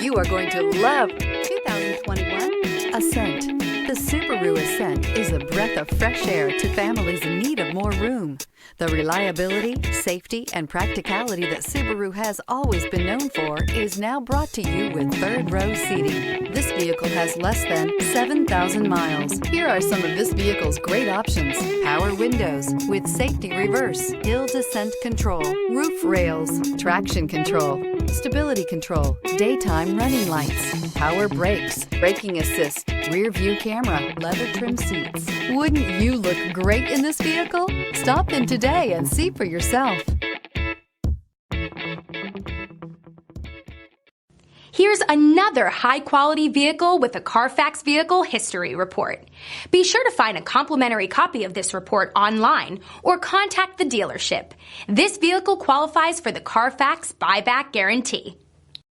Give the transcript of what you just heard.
You are going to love 2021 Ascent. The Subaru Ascent is a breath of fresh air to families in need of more room. The reliability, safety, and practicality that Subaru has always been known for is now brought to you with third row seating. This vehicle has less than 7,000 miles. Here are some of this vehicle's great options: power windows with safety reverse, hill descent control, roof rails, traction control, stability control, daytime running lights, power brakes, braking assist, rear view camera, leather trim seats. Wouldn't you look great in this vehicle? Stop in today and see for yourself. Here's another high-quality vehicle with a Carfax Vehicle History Report. Be sure to find a complimentary copy of this report online or contact the dealership. This vehicle qualifies for the Carfax Buyback Guarantee.